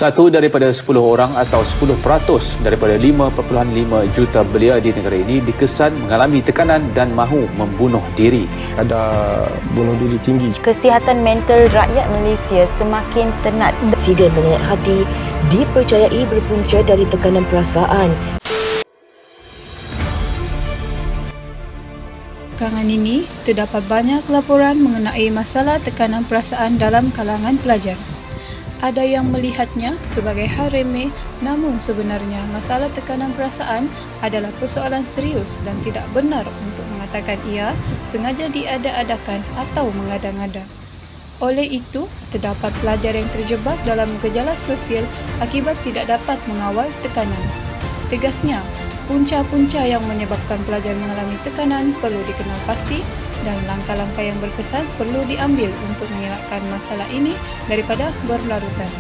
Satu daripada 10 orang atau 10% daripada 5.5 juta belia di negara ini dikesan mengalami tekanan dan mahu membunuh diri. Ada bunuh diri tinggi. Kesihatan mental rakyat Malaysia semakin tenat. Insiden menyayat hati dipercayai berpunca dari tekanan perasaan. Belakangan ini, terdapat banyak laporan mengenai masalah tekanan perasaan dalam kalangan pelajar. Ada yang melihatnya sebagai hal remeh, namun sebenarnya masalah tekanan perasaan adalah persoalan serius dan tidak benar untuk mengatakan ia sengaja diada-adakan atau mengada-ngada. Oleh itu, terdapat pelajar yang terjebak dalam gejala sosial akibat tidak dapat mengawal tekanan. Tegasnya, punca-punca yang menyebabkan pelajar mengalami tekanan perlu dikenal pasti dan langkah-langkah yang berkesan perlu diambil untuk mengelakkan masalah ini daripada berlarutan.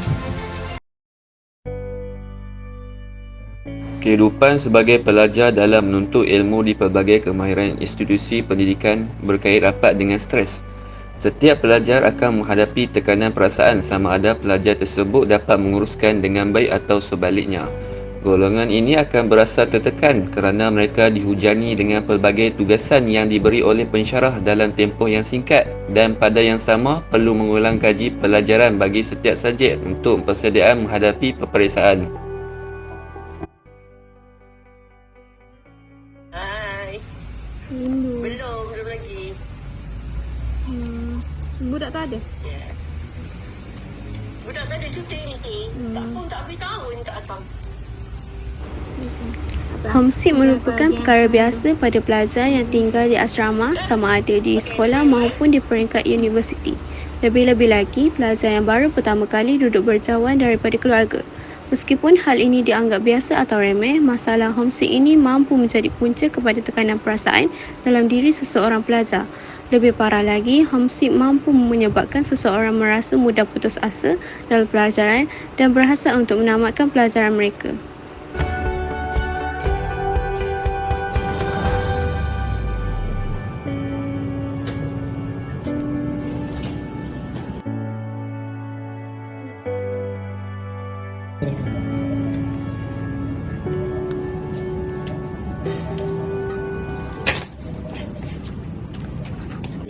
Kehidupan sebagai pelajar dalam menuntut ilmu di pelbagai kemahiran institusi pendidikan berkait rapat dengan stres. Setiap pelajar akan menghadapi tekanan perasaan sama ada pelajar tersebut dapat menguruskan dengan baik atau sebaliknya. Golongan ini akan berasa tertekan kerana mereka dihujani dengan pelbagai tugasan yang diberi oleh pensyarah dalam tempoh yang singkat dan pada yang sama perlu mengulang kaji pelajaran bagi setiap subjek untuk persediaan menghadapi peperiksaan. Hai. Rindu. Belum lagi. Budak tak ada? Ya. Budak tak ada cuti ni. Tak pun tak beritahu ni tak datang. Homesick merupakan perkara biasa pada pelajar yang tinggal di asrama sama ada di sekolah maupun di peringkat universiti. Lebih-lebih lagi, pelajar yang baru pertama kali duduk berjauhan daripada keluarga. Meskipun hal ini dianggap biasa atau remeh, masalah homesick ini mampu menjadi punca kepada tekanan perasaan dalam diri seseorang pelajar. Lebih parah lagi, homesick mampu menyebabkan seseorang merasa mudah putus asa dalam pelajaran dan berhasrat untuk menamatkan pelajaran mereka.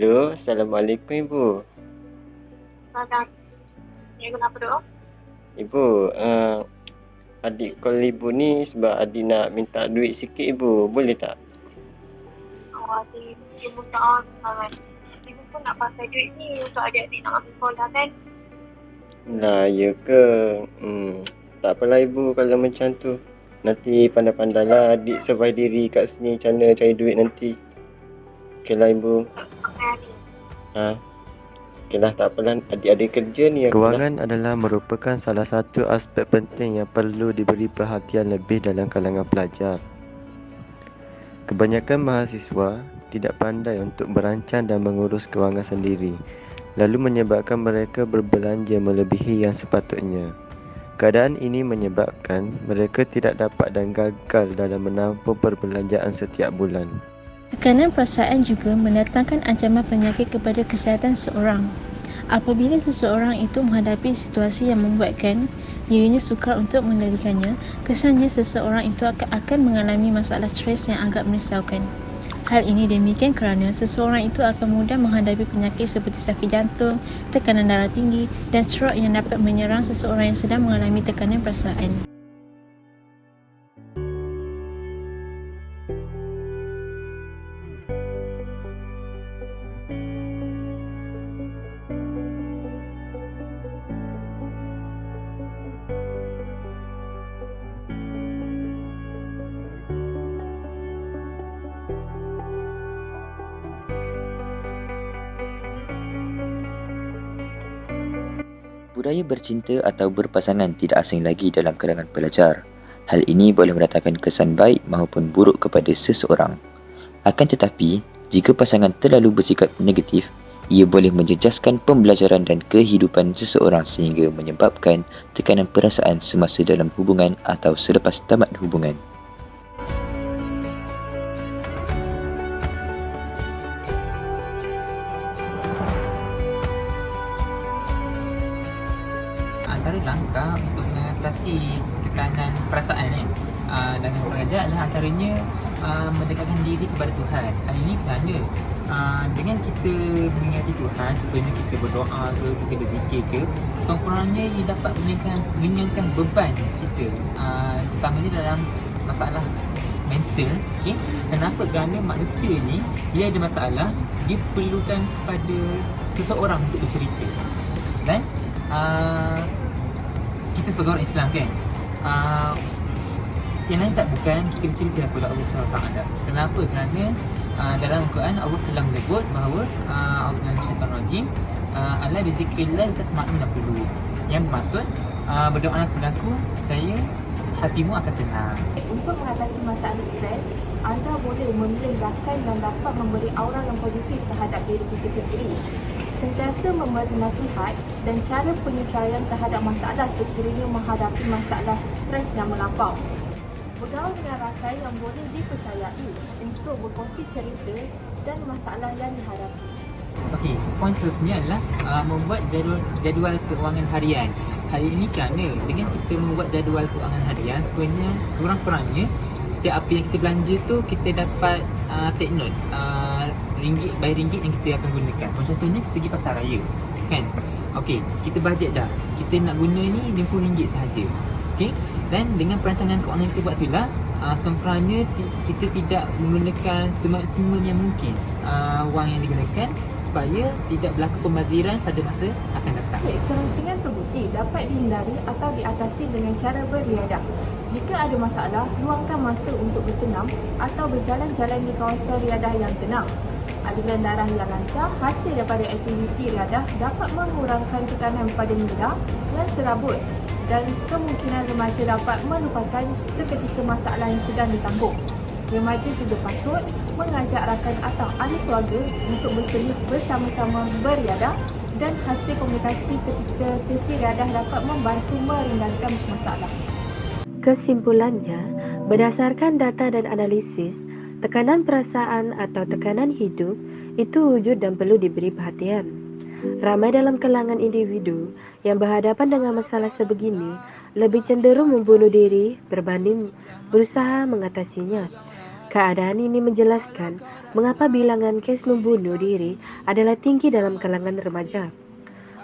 Halo, Assalamualaikum Ibu. Ya, kenapa doa? Ibu, adik call Ibu ni sebab adik nak minta duit sikit Ibu. Boleh tak? Adik ibu tak on. Ibu pun nak pakai duit ni untuk adik-adik nak ambil sekolah kan? Lah, ya ke? Tak apalah Ibu kalau macam tu. Nanti pandai-pandailah adik survive diri kat sini, macam mana cari duit nanti. Okeylah Ibu. Okeylah, tak apalah, adik-adik kerja ni. Kewangan adalah merupakan salah satu aspek penting yang perlu diberi perhatian lebih dalam kalangan pelajar. Kebanyakan mahasiswa tidak pandai untuk merancang dan mengurus kewangan sendiri, lalu menyebabkan mereka berbelanja melebihi yang sepatutnya. Keadaan ini menyebabkan mereka tidak dapat dan gagal dalam menampung perbelanjaan setiap bulan. Tekanan perasaan juga mendatangkan ancaman penyakit kepada kesihatan seseorang. Apabila seseorang itu menghadapi situasi yang membuatkan dirinya sukar untuk mengendalikannya, kesannya seseorang itu akan mengalami masalah stres yang agak merisaukan. Hal ini demikian kerana seseorang itu akan mudah menghadapi penyakit seperti sakit jantung, tekanan darah tinggi dan stroke yang dapat menyerang seseorang yang sedang mengalami tekanan perasaan. Budaya bercinta atau berpasangan tidak asing lagi dalam kalangan pelajar. Hal ini boleh mendatangkan kesan baik maupun buruk kepada seseorang. Akan tetapi, jika pasangan terlalu bersikap negatif, ia boleh menjejaskan pembelajaran dan kehidupan seseorang sehingga menyebabkan tekanan perasaan semasa dalam hubungan atau selepas tamat hubungan. antara langkah untuk mengatasi tekanan perasaan dalam pelajar adalah antaranya mendekatkan diri kepada Tuhan. Hal ini kerana dengan kita mengingati Tuhan, contohnya kita berdoa ke, kita berzikir ke, sekurang-kurangnya ia dapat meringankan beban kita, terutamanya dalam masalah mental. Okay? Kenapa? Kerana manusia ni dia ada masalah, dia perlukan kepada seseorang untuk bercerita. Dan kita sebagai orang Islam kan, yang lain tak bukan kita bercerita kepada Allah SWT. Kenapa? Kerana dalam Al-Quran Allah telah menyebut bahawa A'udzubillahi minasyaitanirrajim, ala bizikrillah tatma'innul qulub, yang bermaksud berdoalah kepada aku, saya hatimu akan tenang. Untuk mengatasi masalah stres, anda boleh memilih rakan yang dapat memberi aura yang positif terhadap diri kita sendiri. Sentiasa memberi nasihat dan cara penyelesaian terhadap masalah sekiranya menghadapi masalah stres yang melampau. Bergaul dengan rakan yang boleh dipercayai untuk berkongsi cerita dan masalah yang dihadapi. Okey, poin seterusnya adalah membuat jadual keuangan harian. Hal ini kerana dengan kita membuat jadual keuangan harian, sekurang-kurangnya setiap apa yang kita belanja tu kita dapat take note ringgit by ringgit yang kita akan gunakan. Contohnya kita pergi pasar raya kan. Okey, kita bajet dah. Kita nak guna ni RM50 sahaja. Okey, dan dengan perancangan keuangan kita buat itulah sekurang-kurangnya kita tidak menggunakan semaksimum yang mungkin wang yang digunakan supaya tidak berlaku pembaziran pada masa akan datang. Kerangsingan terbukti dapat dihindari atau diatasi dengan cara beriadah. Jika ada masalah, luangkan masa untuk bersenam atau berjalan-jalan di kawasan riadah yang tenang. Aliran darah yang lancar hasil daripada aktiviti riadah dapat mengurangkan tekanan pada minda yang serabut dan kemungkinan remaja dapat melupakan seketika masalah yang sedang ditanggung. Remaja juga patut mengajak rakan atau ahli keluarga untuk berselit bersama-sama beriadah, dan hasil komunikasi ketika sesi riadah dapat membantu meringankan masalah. Kesimpulannya, berdasarkan data dan analisis, tekanan perasaan atau tekanan hidup itu wujud dan perlu diberi perhatian. Ramai dalam kalangan individu yang berhadapan dengan masalah sebegini lebih cenderung membunuh diri berbanding berusaha mengatasinya. Keadaan ini menjelaskan mengapa bilangan kes membunuh diri adalah tinggi dalam kalangan remaja.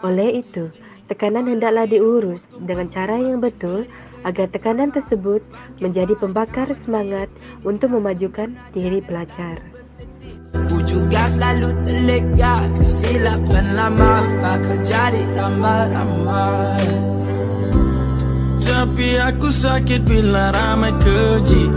Oleh itu, tekanan hendaklah diurus dengan cara yang betul agar tekanan tersebut menjadi pembakar semangat untuk memajukan diri pelajar. Ku juga selalu terlega kesilapan lama, bakal jadi ramai-ramai. Tapi aku sakit bila ramai keji.